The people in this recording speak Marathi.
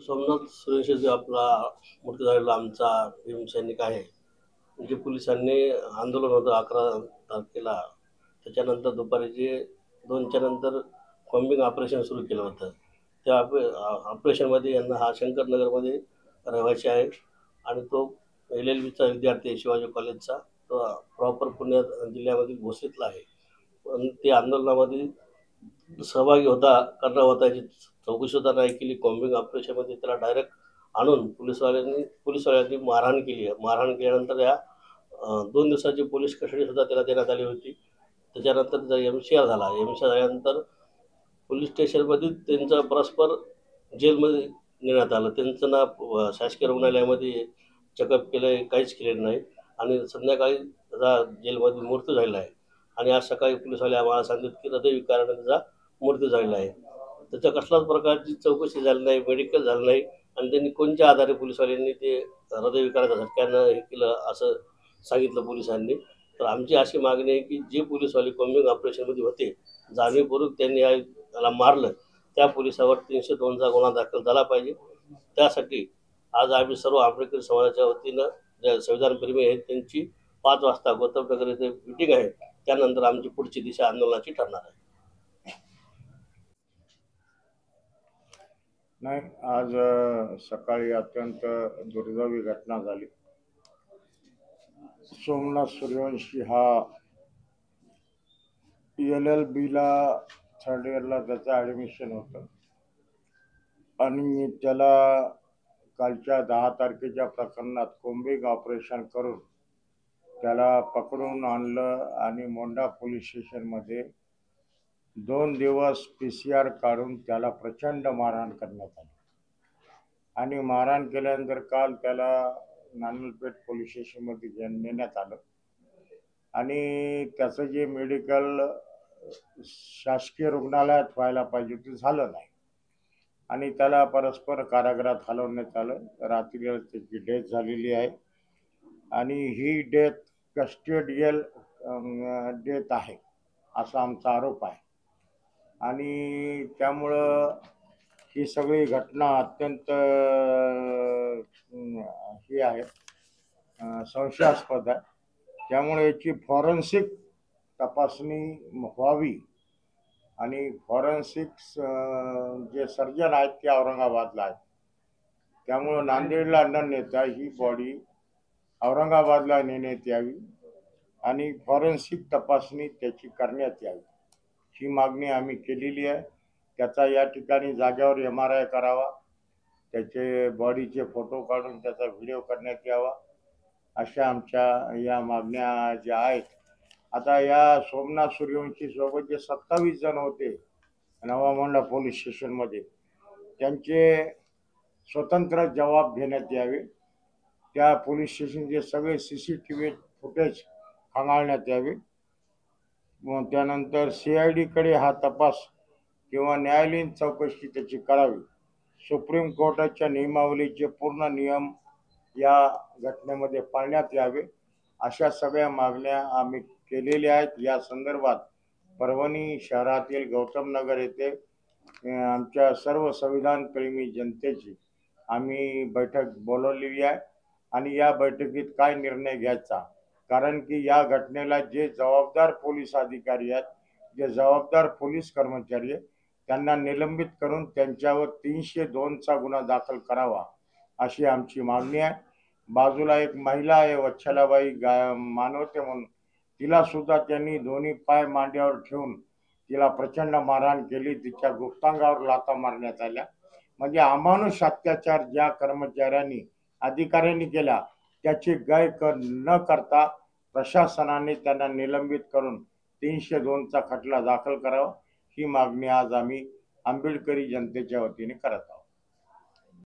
सोमनाथ सुरेश जो आपला मृत्यू झालेला आमचा भीमसैनिक आहे, म्हणजे पोलिसांनी आंदोलन होतं 11 तारखेला. त्याच्यानंतर दुपारी जे 2च्या नंतर कॉम्बिंग ऑपरेशन सुरू केलं होतं. त्या ऑपरेशनमध्ये यांना हा शंकरनगरमध्ये रहिवासी आहे आणि तो LLBचा विद्यार्थी आहे शिवाजी कॉलेजचा. तो प्रॉपर पुण्यात जिल्ह्यामधील भोसरीतला आहे. पण ते आंदोलनामध्ये सहभागी करणार होता, याची चौकशीसुद्धा नाही केली. कॉम्बिंग ऑपरेशनमध्ये त्याला डायरेक्ट आणून पोलिसवाल्यांनी मारहाण केली. मारहाण केल्यानंतर 2 दिवसाची पोलीस कस्टडीसुद्धा त्याला देण्यात आली होती. त्याच्यानंतर त्याचा MCR झाला. MCR झाल्यानंतर पोलीस स्टेशनमध्ये त्यांचं परस्पर जेलमध्ये नेण्यात आलं. त्यांचं ना शासकीय रुग्णालयामध्ये चेकअप केलं, काहीच केलेलं नाही आणि संध्याकाळी त्याचा जेलमध्ये मृत्यू झालेला आहे. आणि आज सकाळी पोलिसवाले आम्हाला सांगितलं की हृदयविकाराने त्याचा मृत्यू झालेला आहे. त्याच्या कसल्याच प्रकारची चौकशी झाली नाही, मेडिकल झालं नाही आणि त्यांनी कोणत्या आधारे पोलिसवाल्यांनी ते हृदयविकाराच्या झटक्यानं हे केलं असं सांगितलं पोलिसांनी. तर आमची अशी मागणी आहे की जे पोलिसवाले कॉम्बिंग ऑपरेशनमध्ये होते, जाणीवपूर्वक त्यांनी याला मारलं, त्या पोलिसावर 302चा गुन्हा दाखल झाला पाहिजे. त्यासाठी आज आम्ही सर्व आंबेडकरी समाजाच्या वतीनं ज्या संविधानप्रेमी आहेत त्यांची 5 वाजता गौतम नगर येथे मीटिंग आहे. त्यानंतर आमची पुढची दिशा आंदोलनाची ठरणार आहे. नाही, आज सकाळी अत्यंत दुर्दैवी घटना झाली. सोमनाथ सूर्यवंशी हा LLBला 3rd इयरला त्याचं ॲडमिशन होतं आणि त्याला कालच्या 10 तारखेच्या प्रकरणात कॉम्बिंग ऑपरेशन करून त्याला पकडून आणलं आणि मोंढा पोलीस स्टेशनमध्ये 2 दिवस PCR काढून त्याला प्रचंड मारहाण करण्यात आली आणि मारहाण केल्यानंतर काल त्याला नानलपेठ पोलीस स्टेशनमध्ये नेण्यात आलं आणि त्याचं जे मेडिकल शासकीय रुग्णालयात व्हायला पाहिजे ते झालं नाही आणि त्याला परस्पर कारागृहात हलवण्यात आलं. रात्रीला त्याची डेथ झालेली आहे आणि ही डेथ कस्टडियल डेथ आहे असा आमचा आरोप आहे आणि त्यामुळं ही सगळी घटना अत्यंत ही आहे, संशयास्पद आहे. त्यामुळे याची फॉरेन्सिक तपासणी व्हावी आणि फॉरेन्सिक्स जे सर्जन आहेत ते औरंगाबादला आहेत. त्यामुळं नांदेडला न नेता ही बॉडी औरंगाबादला नेण्यात यावी आणि फॉरेन्सिक तपासणी त्याची करण्यात यावी ही मागणी आम्ही केलेली आहे. त्याचा या ठिकाणी जागेवर MRI करावा, त्याचे बॉडीचे फोटो काढून त्याचा व्हिडिओ करण्यात यावा, अशा आमच्या या मागण्या ज्या आहेत. आता या सोमनाथ सूर्यवंशी सोबत जे 27 जण होते नवा मोंढा पोलीस स्टेशनमध्ये, त्यांचे स्वतंत्र जबाब घेण्यात यावे. त्या पोलीस स्टेशनचे सगळे CCTV फुटेज खंगाळण्यात यावे. मग त्यानंतर CIDकडे हा तपास किंवा न्यायालयीन चौकशी त्याची करावी. सुप्रीम कोर्टाच्या नियमावलीचे पूर्ण नियम या घटनेमध्ये पाळण्यात यावे. अशा सगळ्या मागण्या आम्ही केलेल्या आहेत. या संदर्भात परभणी शहरातील गौतम नगर येथे आमच्या सर्व संविधानप्रेमी जनतेची आम्ही बैठक बोलवलेली आहे आणि या बैठकीत काय निर्णय घ्यायचा, कारण की या घटनेला जे जबाबदार पोलीस अधिकारी आहेत, जे जबाबदार पोलीस कर्मचारी आहेत, त्यांना निलंबित करून त्यांच्यावर 302चा गुन्हा दाखल करावा अशी आमची मागणी आहे. बाजूला एक महिला आहे वच्छलाबाई मानवते म्हणून, तिला सुद्धा त्यांनी दोन्ही पाय मांड्यावर ठेवून तिला प्रचंड मारहाण केली. तिच्या गुप्तांगावर लाथा मारण्यात आल्या. म्हणजे अमानुष अत्याचार ज्या कर्मचाऱ्यांनी अधिकाऱ्यांनी केला त्याची गय न करता प्रशासनाने त्यांना निलंबित करून 302चा खटला दाखल करावा ही मागणी आज आम्ही आंबेडकरी जनतेच्या वतीने करत आहोत.